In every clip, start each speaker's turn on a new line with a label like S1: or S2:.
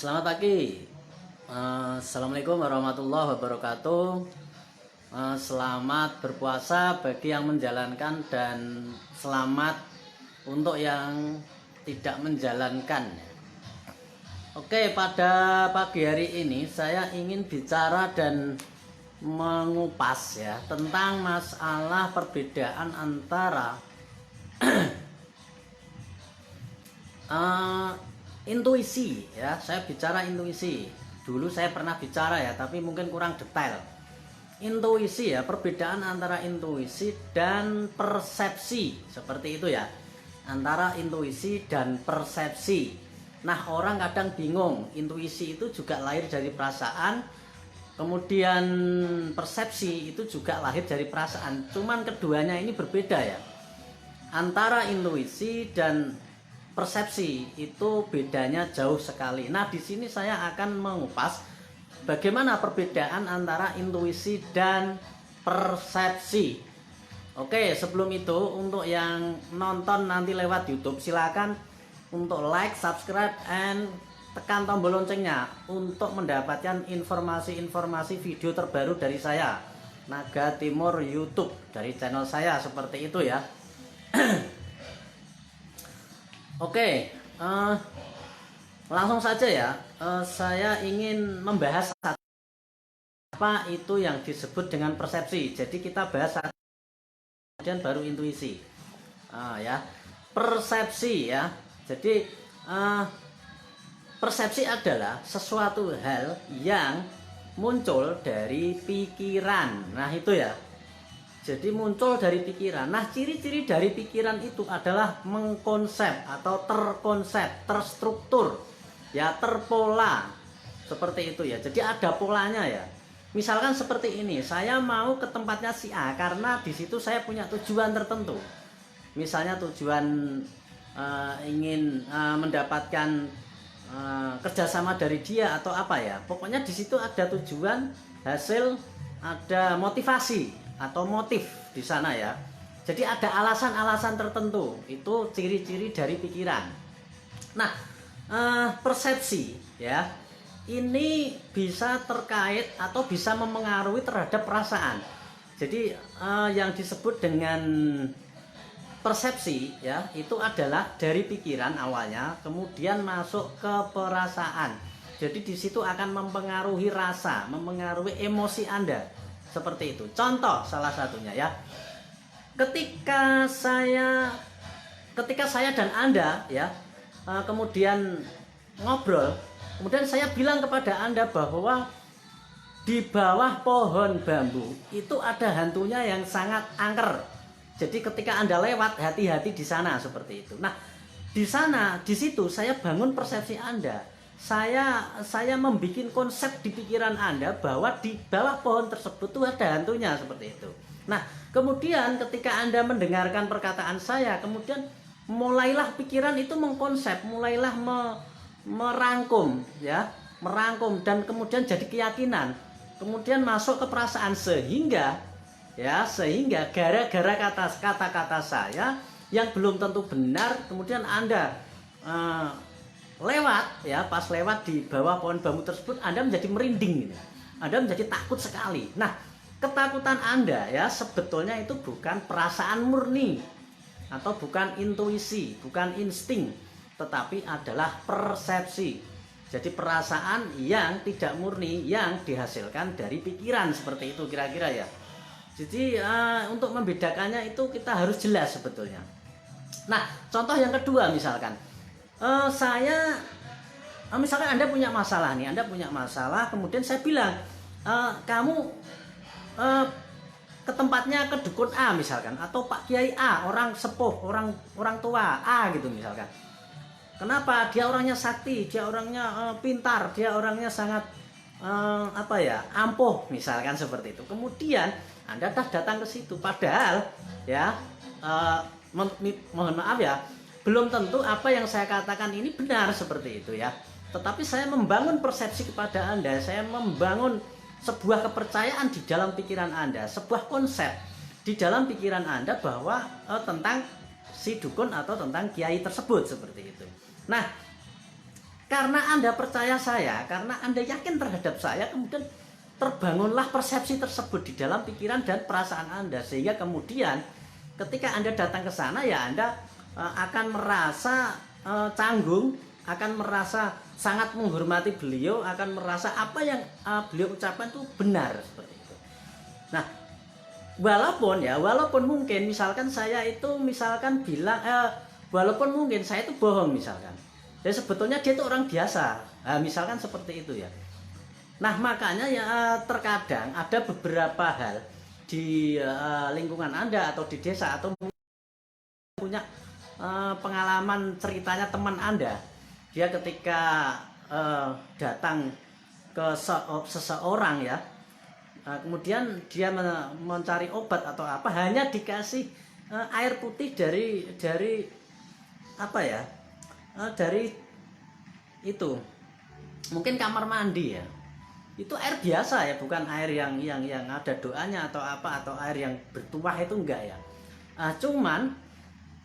S1: Selamat pagi. Assalamualaikum warahmatullahi wabarakatuh. Selamat berpuasa bagi yang menjalankan dan selamat untuk yang tidak menjalankan. Oke, pada pagi hari ini saya ingin bicara dan mengupas ya tentang masalah perbedaan antara intuisi ya. Saya bicara intuisi. Dulu saya pernah bicara ya, tapi mungkin kurang detail. Intuisi ya, perbedaan antara intuisi dan persepsi. Seperti itu ya. Antara intuisi dan persepsi. Nah, orang kadang bingung. Intuisi itu juga lahir dari perasaan. Kemudian persepsi itu juga lahir dari perasaan. Cuman keduanya ini berbeda ya. Antara intuisi dan persepsi itu bedanya jauh sekali. Nah, di sini saya akan mengupas bagaimana perbedaan antara intuisi dan persepsi. Oke, sebelum itu untuk yang nonton nanti lewat YouTube silakan untuk like, subscribe, and tekan tombol loncengnya untuk mendapatkan informasi-informasi video terbaru dari saya, Naga Timur YouTube, dari channel saya seperti itu ya. Oke, langsung saja ya. Saya ingin membahas apa itu yang disebut dengan persepsi. Jadi kita bahas kemudian baru intuisi. Ya, persepsi ya. Jadi persepsi adalah sesuatu hal yang muncul dari pikiran. Nah itu ya. Jadi muncul dari pikiran. Nah, ciri-ciri dari pikiran itu adalah mengkonsep atau terkonsep, terstruktur, ya, terpola. Seperti itu ya. Jadi ada polanya ya. Misalkan seperti ini, saya mau ke tempatnya si A karena di situ saya punya tujuan tertentu. Misalnya tujuan ingin mendapatkan kerjasama dari dia atau apa ya. Pokoknya di situ ada tujuan, hasil, ada motivasi atau motif di sana ya. Jadi ada alasan-alasan tertentu. Itu ciri-ciri dari pikiran. Nah, persepsi ya, ini bisa terkait atau bisa memengaruhi terhadap perasaan. Jadi yang disebut dengan persepsi ya, itu adalah dari pikiran awalnya kemudian masuk ke perasaan. Jadi di situ akan mempengaruhi rasa, mempengaruhi emosi Anda. Seperti itu. Contoh salah satunya ya. Ketika saya dan Anda ya kemudian ngobrol, kemudian saya bilang kepada Anda bahwa di bawah pohon bambu itu ada hantunya yang sangat angker. Jadi ketika Anda lewat, hati-hati di sana, seperti itu. Nah, di sana, di situ saya bangun persepsi Anda. Saya membuat konsep di pikiran Anda bahwa di bawah pohon tersebut tuh ada hantunya, seperti itu. Nah, kemudian ketika Anda mendengarkan perkataan saya, kemudian mulailah pikiran itu mengkonsep, mulailah merangkum ya, merangkum dan kemudian jadi keyakinan. Kemudian masuk ke perasaan sehingga gara-gara kata-kata saya yang belum tentu benar, kemudian Anda lewat ya, pas lewat di bawah pohon bambu tersebut Anda menjadi merinding gitu. Anda menjadi takut sekali. Nah, ketakutan Anda ya sebetulnya itu bukan perasaan murni atau bukan intuisi, bukan insting, tetapi adalah persepsi. Jadi perasaan yang tidak murni yang dihasilkan dari pikiran, seperti itu kira-kira ya. Jadi untuk membedakannya itu kita harus jelas sebetulnya. Nah, contoh yang kedua misalkan misalkan Anda punya masalah nih, Anda punya masalah, kemudian saya bilang kamu ke tempatnya ke dukun A misalkan, atau Pak Kiai A, orang sepuh, orang tua A gitu misalkan. Kenapa? Dia orangnya sakti, dia orangnya pintar, dia orangnya sangat ampuh misalkan, seperti itu. Kemudian Anda datang ke situ, padahal ya mohon maaf ya, belum tentu apa yang saya katakan ini benar, seperti itu ya. Tetapi saya membangun persepsi kepada Anda, saya membangun sebuah kepercayaan di dalam pikiran Anda, sebuah konsep di dalam pikiran Anda bahwa tentang si dukun atau tentang kiai tersebut, seperti itu. Nah, Karena Anda percaya saya, karena Anda yakin terhadap saya, kemudian terbangunlah persepsi tersebut di dalam pikiran dan perasaan Anda, sehingga kemudian ketika Anda datang ke sana ya Anda akan merasa canggung, akan merasa sangat menghormati beliau, akan merasa apa yang beliau ucapkan itu benar seperti itu. Nah, walaupun mungkin misalkan saya itu bilang walaupun mungkin saya itu bohong misalkan. Dan sebetulnya dia itu orang biasa. Nah, misalkan seperti itu ya. Nah, makanya ya terkadang ada beberapa hal di lingkungan Anda atau di desa atau punya pengalaman ceritanya teman Anda. Dia ketika datang ke seseorang ya, kemudian dia mencari obat atau apa, hanya dikasih air putih dari apa ya, dari itu mungkin kamar mandi ya, itu air biasa ya, bukan air yang ada doanya atau apa, atau air yang bertuah, itu enggak ya. Cuman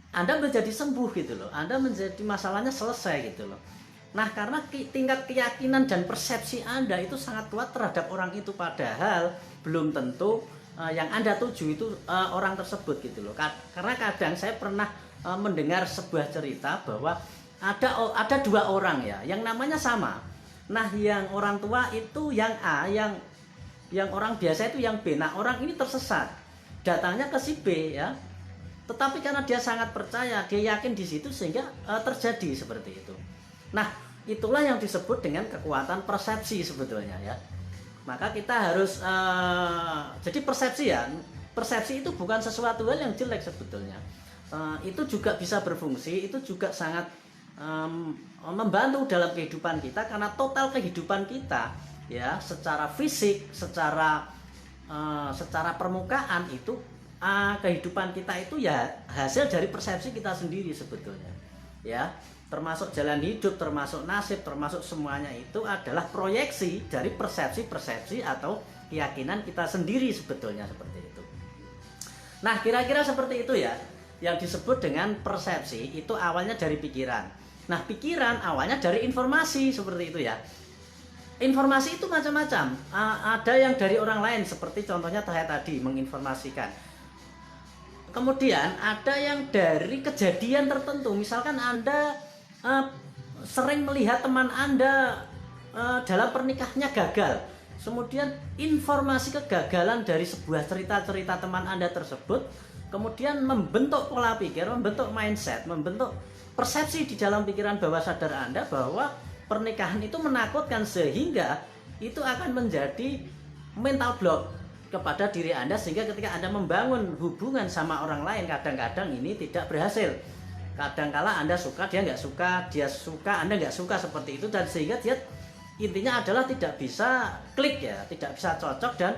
S1: Anda menjadi sembuh gitu loh, Anda menjadi masalahnya selesai gitu loh. Nah, karena tingkat keyakinan dan persepsi Anda itu sangat kuat terhadap orang itu, padahal belum tentu yang Anda tuju itu orang tersebut gitu loh. Karena kadang saya pernah mendengar sebuah cerita bahwa ada dua orang ya, yang namanya sama. Nah, yang orang tua itu yang A, yang orang biasa itu yang B. Nah, orang ini tersesat, datangnya ke si B ya. Tetapi karena dia sangat percaya, dia yakin di situ, sehingga terjadi seperti itu. Nah, itulah yang disebut dengan kekuatan persepsi sebetulnya ya. Maka kita harus jadi persepsi ya. Persepsi itu bukan sesuatu hal yang jelek sebetulnya. Itu juga bisa berfungsi, itu juga sangat membantu dalam kehidupan kita, karena total kehidupan kita ya, secara fisik, secara permukaan itu kehidupan kita itu ya hasil dari persepsi kita sendiri sebetulnya ya, termasuk jalan hidup, termasuk nasib, termasuk semuanya itu adalah proyeksi dari persepsi atau keyakinan kita sendiri sebetulnya, seperti itu. Nah, kira-kira seperti itu ya, yang disebut dengan persepsi itu awalnya dari pikiran. Nah, pikiran awalnya dari informasi, seperti itu ya. Informasi itu macam-macam. Ada yang dari orang lain, seperti contohnya saya tadi menginformasikan. Kemudian ada yang dari kejadian tertentu. Misalkan Anda sering melihat teman Anda dalam pernikahannya gagal. Kemudian informasi kegagalan dari sebuah cerita-cerita teman Anda tersebut kemudian membentuk pola pikir, membentuk mindset, membentuk persepsi di dalam pikiran bawah sadar Anda bahwa pernikahan itu menakutkan, sehingga itu akan menjadi mental block kepada diri Anda, sehingga ketika Anda membangun hubungan sama orang lain, kadang-kadang ini tidak berhasil. Kadangkala Anda suka, dia nggak suka, dia suka, Anda nggak suka, seperti itu, dan sehingga dia intinya adalah tidak bisa klik ya, tidak bisa cocok, dan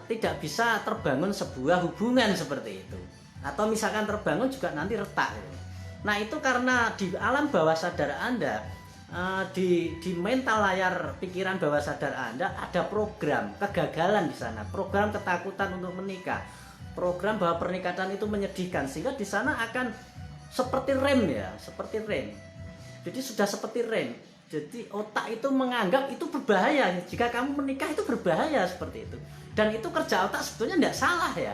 S1: tidak bisa terbangun sebuah hubungan seperti itu. Atau misalkan terbangun juga nanti retak gitu. Nah, itu karena di alam bawah sadar Anda, di mental layar pikiran bawah sadar Anda ada program kegagalan di sana, program ketakutan untuk menikah, program bahwa pernikahan itu menyedihkan, sehingga di sana akan seperti rem ya, seperti rem. Jadi sudah seperti rem. Jadi otak itu menganggap itu berbahaya, jika kamu menikah itu berbahaya, seperti itu. Dan itu kerja otak sebetulnya tidak salah ya.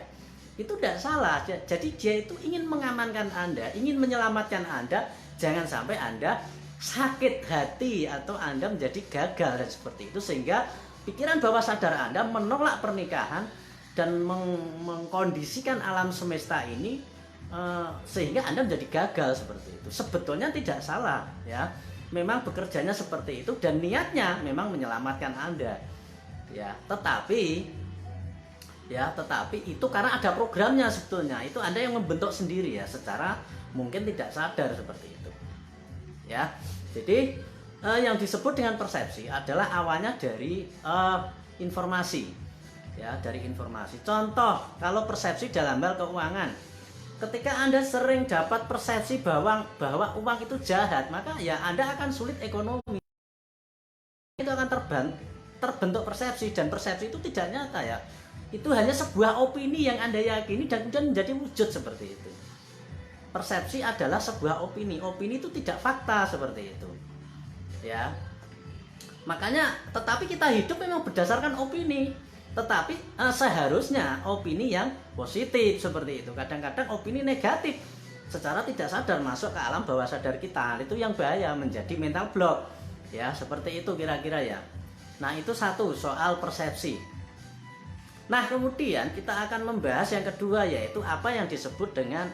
S1: Itu tidak salah. Jadi dia itu ingin mengamankan Anda, ingin menyelamatkan Anda, jangan sampai Anda sakit hati atau Anda menjadi gagal dan seperti itu, sehingga pikiran bawah sadar Anda menolak pernikahan dan mengkondisikan alam semesta ini sehingga Anda menjadi gagal seperti itu. Sebetulnya tidak salah ya. Memang bekerjanya seperti itu dan niatnya memang menyelamatkan Anda. Ya, tetapi itu karena ada programnya sebetulnya. Itu Anda yang membentuk sendiri ya, secara mungkin tidak sadar seperti itu. Ya. Jadi yang disebut dengan persepsi adalah awalnya dari informasi. Ya, dari informasi. Contoh, kalau persepsi dalam hal keuangan. Ketika Anda sering dapat persepsi bahwa uang itu jahat, maka ya Anda akan sulit ekonomi. Itu akan terbentuk persepsi, dan persepsi itu tidak nyata ya. Itu hanya sebuah opini yang Anda yakini dan kemudian menjadi wujud seperti itu. Persepsi adalah sebuah opini. Opini itu tidak fakta seperti itu. ya. Makanya tetapi kita hidup memang berdasarkan opini. Tetapi seharusnya opini yang positif seperti itu. Kadang-kadang opini negatif secara tidak sadar masuk ke alam bawah sadar kita. Itu yang bahaya, menjadi mental block. Ya, seperti itu kira-kira ya. Nah, itu satu soal persepsi. Nah, kemudian kita akan membahas yang kedua, yaitu apa yang disebut dengan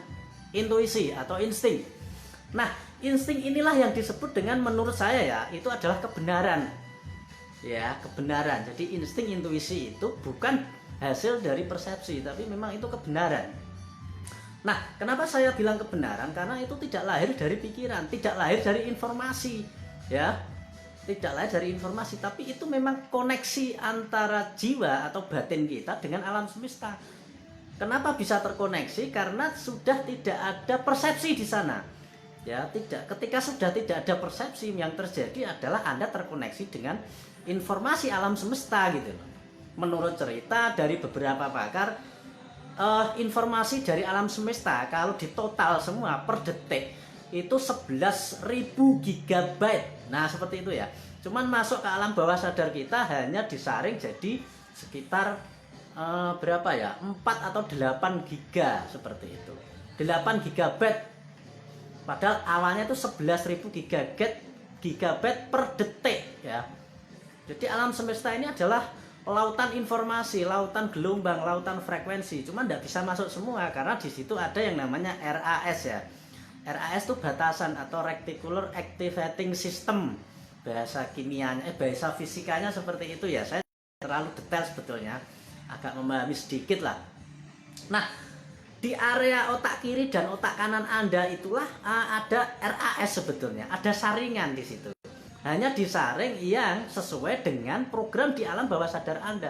S1: intuisi atau insting. Nah, insting inilah yang disebut dengan, menurut saya ya, itu adalah kebenaran. Ya, kebenaran. Jadi insting, intuisi itu bukan hasil dari persepsi, tapi memang itu kebenaran. Nah, kenapa saya bilang kebenaran? Karena itu tidak lahir dari pikiran, tidak lahir dari informasi, ya. Tidak lahir dari informasi, tapi itu memang koneksi antara jiwa atau batin kita dengan alam semesta. Kenapa bisa terkoneksi? Karena sudah tidak ada persepsi di sana. Ya, tidak. Ketika sudah tidak ada persepsi, yang terjadi adalah Anda terkoneksi dengan informasi alam semesta gitu. Menurut cerita dari beberapa pakar, informasi dari alam semesta kalau ditotal semua per detik itu 11.000 gigabyte. Nah, seperti itu ya. Cuman masuk ke alam bawah sadar kita hanya disaring jadi sekitar berapa ya? 4 atau 8 giga seperti itu. 8 gigabyte. Padahal awalnya itu 11.000 gigabyte per detik ya. Jadi alam semesta ini adalah lautan informasi, lautan gelombang, lautan frekuensi. Cuma tidak bisa masuk semua karena di situ ada yang namanya RAS ya. RAS itu batasan atau Reticular Activating System. Bahasa kimianya, bahasa fisikanya seperti itu ya. Saya terlalu detail sebetulnya, agak memahami sedikit lah. Nah, di area otak kiri dan otak kanan Anda itulah ada RAS sebetulnya, ada saringan di situ. Hanya disaring yang sesuai dengan program di alam bawah sadar Anda.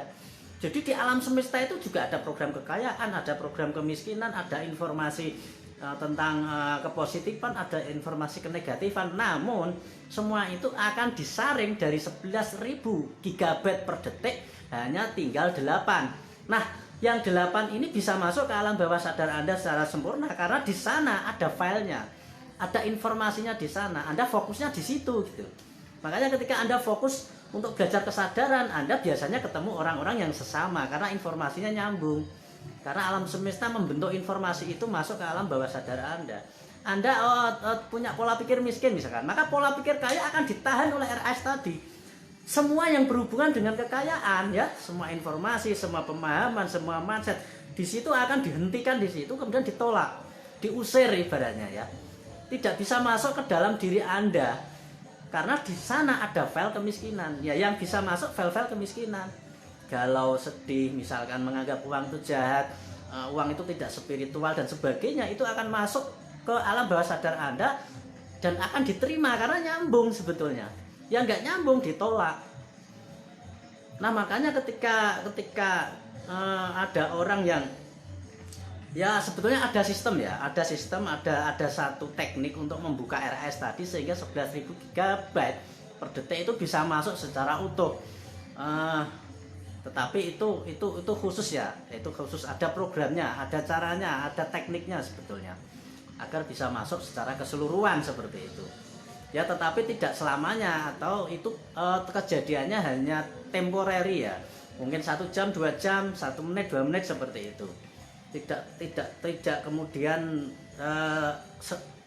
S1: Jadi di alam semesta itu juga ada program kekayaan, ada program kemiskinan, ada informasi tentang kepositifan, ada informasi kenegatifan. Namun semua itu akan disaring dari 11.000 gigabyte per detik hanya tinggal 8. Nah, yang 8 ini bisa masuk ke alam bawah sadar Anda secara sempurna karena di sana ada filenya, ada informasinya di sana. Anda fokusnya di situ gitu. Makanya ketika Anda fokus untuk belajar kesadaran, Anda biasanya ketemu orang-orang yang sesama karena informasinya nyambung. Karena alam semesta membentuk informasi itu masuk ke alam bawah sadar Anda. Anda punya pola pikir miskin misalkan, maka pola pikir kaya akan ditahan oleh RAS tadi. Semua yang berhubungan dengan kekayaan ya, semua informasi, semua pemahaman, semua mindset di situ akan dihentikan di situ, kemudian ditolak, diusir ibaratnya ya. Tidak bisa masuk ke dalam diri Anda. Karena di sana ada file kemiskinan. Ya, yang bisa masuk file-file kemiskinan. Galau, sedih, misalkan menganggap uang itu jahat, uang itu tidak spiritual dan sebagainya, itu akan masuk ke alam bawah sadar Anda dan akan diterima karena nyambung sebetulnya. Yang nggak nyambung ditolak. Nah, makanya ketika ada orang yang ya sebetulnya ada sistem ya, ada satu teknik untuk membuka RAS tadi sehingga 11.000 GB per detik itu bisa masuk secara utuh. Tetapi itu khusus ya, itu khusus, ada programnya, ada caranya, ada tekniknya sebetulnya agar bisa masuk secara keseluruhan seperti itu. Ya, tetapi tidak selamanya, atau itu kejadiannya hanya temporary ya, mungkin 1 jam, 2 jam, 1 menit, 2 menit seperti itu. Tidak kemudian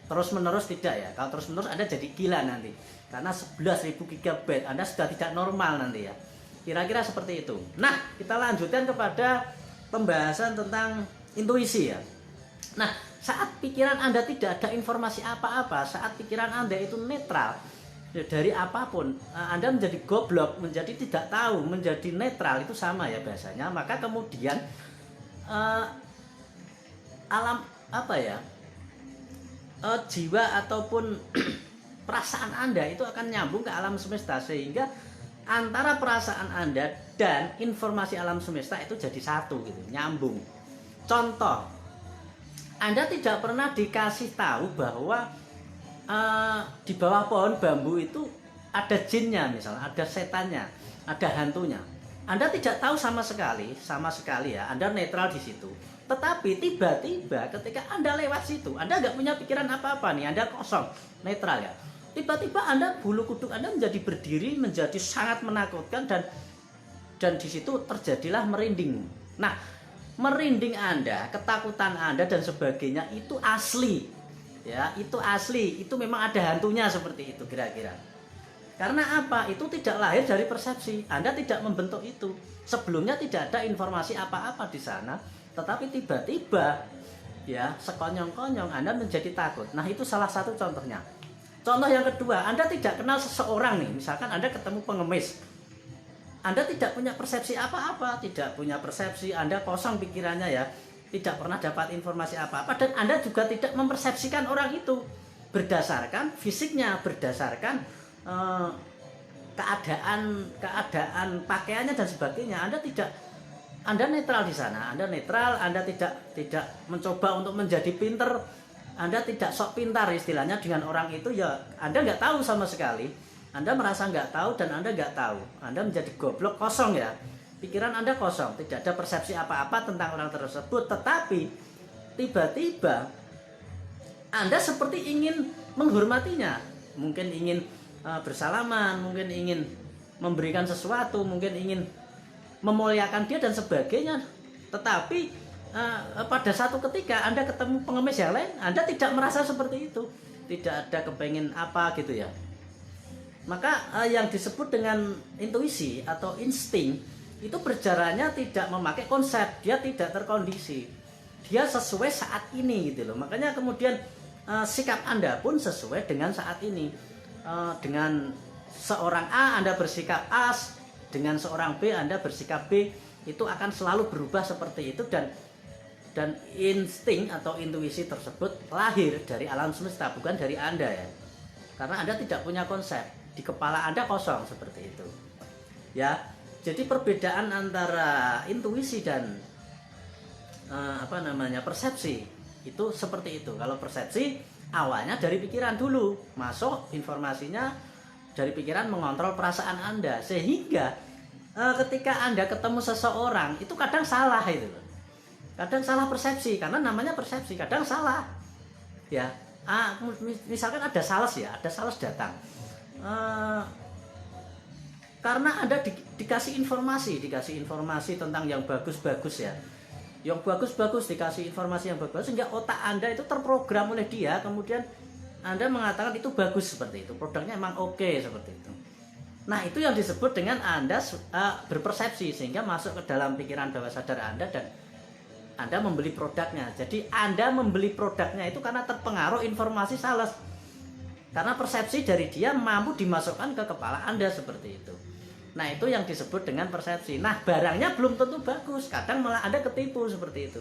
S1: terus menerus, tidak ya. Kalau terus menerus Anda jadi gila nanti karena 11.000 GB Anda sudah tidak normal nanti ya. Kira-kira seperti itu. Nah, kita lanjutkan kepada pembahasan tentang intuisi ya. Nah, saat pikiran Anda tidak ada informasi apa-apa, saat pikiran Anda itu netral ya, dari apapun, Anda menjadi goblok, menjadi tidak tahu, menjadi netral, itu sama ya bahasanya. Maka kemudian alam apa ya, jiwa ataupun perasaan Anda itu akan nyambung ke alam semesta, sehingga antara perasaan Anda dan informasi alam semesta itu jadi satu gitu, nyambung. Contoh, Anda tidak pernah dikasih tahu bahwa di bawah pohon bambu itu ada jinnya misalnya, ada setannya, ada hantunya. Anda tidak tahu sama sekali ya, Anda netral di situ. Tetapi tiba-tiba ketika Anda lewat situ, Anda nggak punya pikiran apa-apa nih, Anda kosong, netral ya. tiba-tiba Anda bulu kuduk Anda menjadi berdiri, menjadi sangat menakutkan, dan di situ terjadilah merinding. Nah, merinding Anda, ketakutan Anda dan sebagainya itu asli. Ya, itu asli. Itu memang ada hantunya seperti itu kira-kira. Karena apa? Itu tidak lahir dari persepsi. Anda tidak membentuk itu. Sebelumnya tidak ada informasi apa-apa di sana, tetapi tiba-tiba ya sekonyong-konyong Anda menjadi takut. Nah, itu salah satu contohnya. Contoh yang kedua, Anda tidak kenal seseorang nih, misalkan Anda ketemu pengemis. Anda tidak punya persepsi apa-apa, tidak punya persepsi, Anda kosong pikirannya ya, tidak pernah dapat informasi apa-apa, dan Anda juga tidak mempersepsikan orang itu berdasarkan fisiknya, berdasarkan keadaan pakaiannya dan sebagainya. Anda netral di sana, Anda netral, Anda tidak mencoba untuk menjadi pinter, Anda tidak sok pintar istilahnya dengan orang itu, ya Anda nggak tahu sama sekali. Anda merasa nggak tahu dan Anda nggak tahu. Anda menjadi goblok, kosong ya. Pikiran Anda kosong, tidak ada persepsi apa-apa tentang orang tersebut. Tetapi tiba-tiba Anda seperti ingin menghormatinya. Mungkin ingin bersalaman, mungkin ingin memberikan sesuatu, mungkin ingin memuliakan dia dan sebagainya. Tetapi pada satu ketika Anda ketemu pengemis yang lain, Anda tidak merasa seperti itu, tidak ada kepengen apa gitu ya. Maka yang disebut dengan intuisi atau insting itu berjalannya tidak memakai konsep, dia tidak terkondisi, dia sesuai saat ini gitu loh. Makanya kemudian sikap Anda pun sesuai dengan saat ini. Dengan seorang A Anda bersikap A, dengan seorang B Anda bersikap B, itu akan selalu berubah seperti itu, dan insting atau intuisi tersebut lahir dari alam semesta, bukan dari Anda ya. Karena Anda tidak punya konsep, di kepala Anda kosong seperti itu. Ya, jadi perbedaan antara intuisi dan persepsi itu seperti itu. Kalau persepsi awalnya dari pikiran dulu, masuk informasinya dari pikiran, mengontrol perasaan Anda, sehingga ketika Anda ketemu seseorang itu kadang salah itu loh. Kadang salah persepsi, karena namanya persepsi, kadang salah. Ya, misalkan ada sales datang. Karena Anda dikasih informasi tentang yang bagus-bagus ya. Yang bagus-bagus, dikasih informasi yang bagus, sehingga otak Anda itu terprogram oleh dia, kemudian Anda mengatakan itu bagus seperti itu, produknya emang oke seperti itu. Nah, itu yang disebut dengan Anda berpersepsi, sehingga masuk ke dalam pikiran bawah sadar Anda dan Anda membeli produknya. Jadi Anda membeli produknya itu karena terpengaruh informasi sales, karena persepsi dari dia mampu dimasukkan ke kepala Anda seperti itu. Nah, itu yang disebut dengan persepsi. Nah, barangnya belum tentu bagus, kadang malah Anda ketipu seperti itu.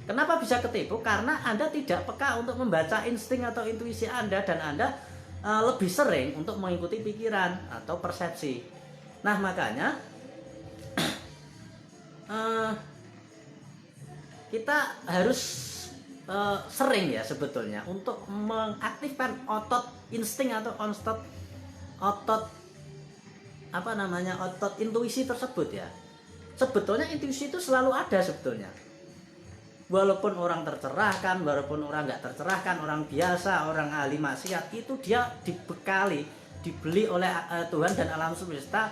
S1: Kenapa bisa ketipu? Karena Anda tidak peka untuk membaca insting atau intuisi Anda, dan Anda lebih sering untuk mengikuti pikiran atau persepsi. Nah, makanya kita harus sering ya sebetulnya untuk mengaktifkan otot insting atau otot intuisi tersebut ya. Sebetulnya intuisi itu selalu ada sebetulnya. Walaupun orang tercerahkan, walaupun orang nggak tercerahkan, orang biasa, orang ahli maksiat, itu dia dibeli oleh Tuhan dan alam semesta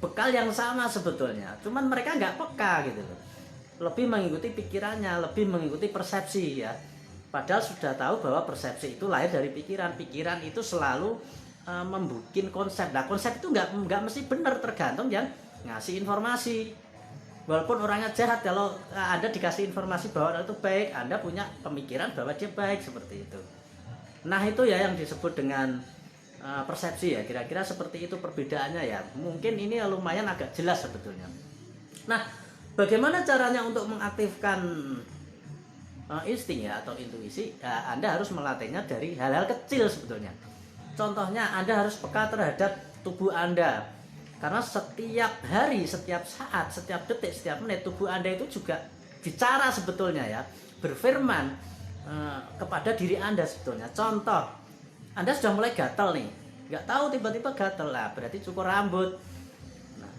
S1: bekal yang sama sebetulnya. Cuman mereka nggak peka gitu loh. Lebih mengikuti pikirannya, lebih mengikuti persepsi ya. Padahal sudah tahu bahwa persepsi itu lahir dari pikiran. Pikiran itu selalu membuat konsep. Nah, konsep itu nggak mesti benar, tergantung yang ngasih informasi. Walaupun orangnya jahat, kalau Anda dikasih informasi bahwa orang itu baik, Anda punya pemikiran bahwa dia baik seperti itu. Nah, itu ya yang disebut dengan persepsi ya. Kira-kira seperti itu perbedaannya ya. Mungkin ini lumayan agak jelas sebetulnya. Nah, bagaimana caranya untuk mengaktifkan insting ya atau intuisi? Ya, Anda harus melatihnya dari hal-hal kecil sebetulnya. Contohnya, Anda harus peka terhadap tubuh Anda. Karena setiap hari, setiap saat, setiap detik, setiap menit tubuh Anda itu juga bicara sebetulnya ya, berfirman kepada diri Anda sebetulnya. Contoh, Anda sudah mulai gatal nih, nggak tahu tiba-tiba gatal lah, berarti cukur rambut. Nah,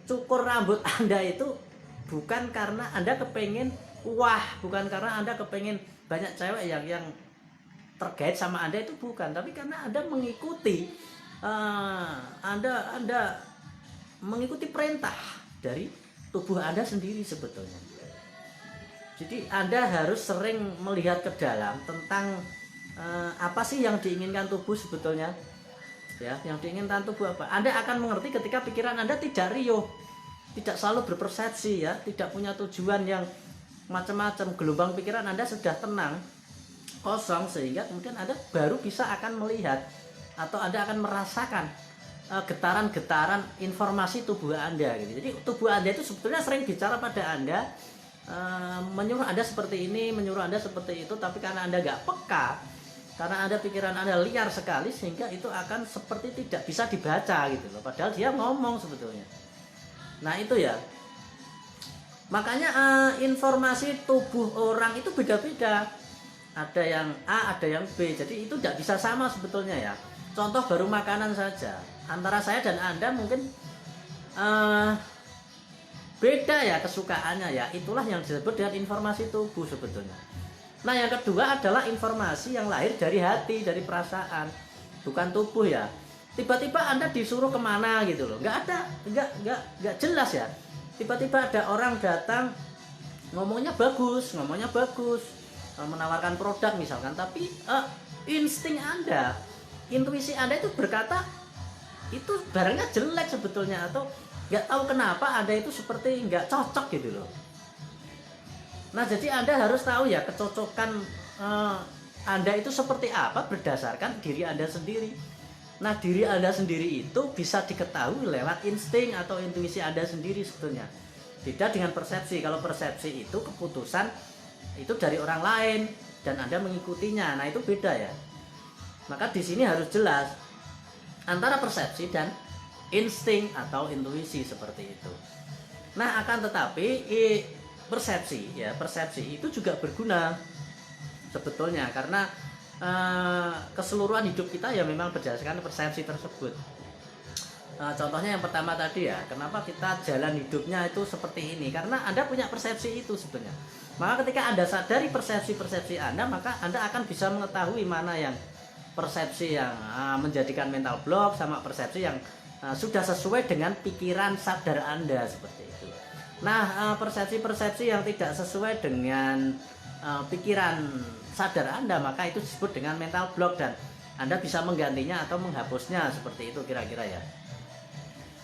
S1: cukur rambut Anda itu bukan karena Anda kepengen bukan karena Anda kepengen banyak cewek yang terkait sama Anda itu bukan, tapi karena Anda mengikuti Anda mengikuti perintah dari tubuh Anda sendiri sebetulnya. Jadi Anda harus sering melihat ke dalam tentang apa sih yang diinginkan tubuh sebetulnya. Ya, yang diinginkan tubuh apa? Anda akan mengerti ketika pikiran Anda tidak riuh, tidak selalu berpersepsi ya, tidak punya tujuan yang macam-macam. Gelombang pikiran Anda sudah tenang, kosong, sehingga kemudian Anda baru bisa akan melihat atau Anda akan merasakan getaran-getaran informasi tubuh Anda gitu. Jadi tubuh Anda itu sebetulnya sering bicara pada Anda, menyuruh Anda seperti ini, menyuruh Anda seperti itu, tapi karena Anda nggak peka, karena Anda pikiran Anda liar sekali, sehingga itu akan seperti tidak bisa dibaca gitu loh. Padahal dia ngomong sebetulnya. Nah itu ya. Makanya informasi tubuh orang itu beda-beda. Ada yang A, ada yang B. Jadi itu tidak bisa sama sebetulnya ya. Contoh baru makanan saja. Antara saya dan Anda mungkin beda ya kesukaannya ya. Itulah yang disebut dengan informasi tubuh sebetulnya. Nah yang kedua adalah informasi yang lahir dari hati, dari perasaan, bukan tubuh ya. Tiba-tiba Anda disuruh kemana gitu loh, nggak jelas ya. Tiba-tiba ada orang datang, ngomongnya bagus, menawarkan produk misalkan, tapi insting Anda, intuisi Anda itu berkata itu barangnya jelek sebetulnya, atau nggak tahu kenapa Anda itu seperti nggak cocok gitu loh. Nah jadi Anda harus tahu ya kecocokan Anda itu seperti apa berdasarkan diri Anda sendiri. Nah diri Anda sendiri itu bisa diketahui lewat insting atau intuisi Anda sendiri sebetulnya. Beda dengan persepsi. Kalau persepsi itu keputusan itu dari orang lain dan Anda mengikutinya. Nah itu beda ya. Maka di sini harus jelas antara persepsi dan insting atau intuisi seperti itu. Nah akan tetapi persepsi itu juga berguna sebetulnya, karena keseluruhan hidup kita ya memang berdasarkan persepsi tersebut. Contohnya yang pertama tadi ya, kenapa kita jalan hidupnya itu seperti ini, karena Anda punya persepsi itu sebenarnya. Maka ketika Anda sadari persepsi Anda, maka Anda akan bisa mengetahui mana yang persepsi yang menjadikan mental block, sama persepsi yang sudah sesuai dengan pikiran sadar Anda seperti itu. Nah, persepsi-persepsi yang tidak sesuai dengan pikiran sadar Anda, maka itu disebut dengan mental block, dan Anda bisa menggantinya atau menghapusnya seperti itu kira-kira ya.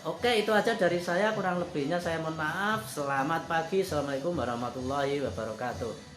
S1: Oke, itu aja dari saya, kurang lebihnya saya mohon maaf. Selamat pagi, assalamualaikum warahmatullahi wabarakatuh.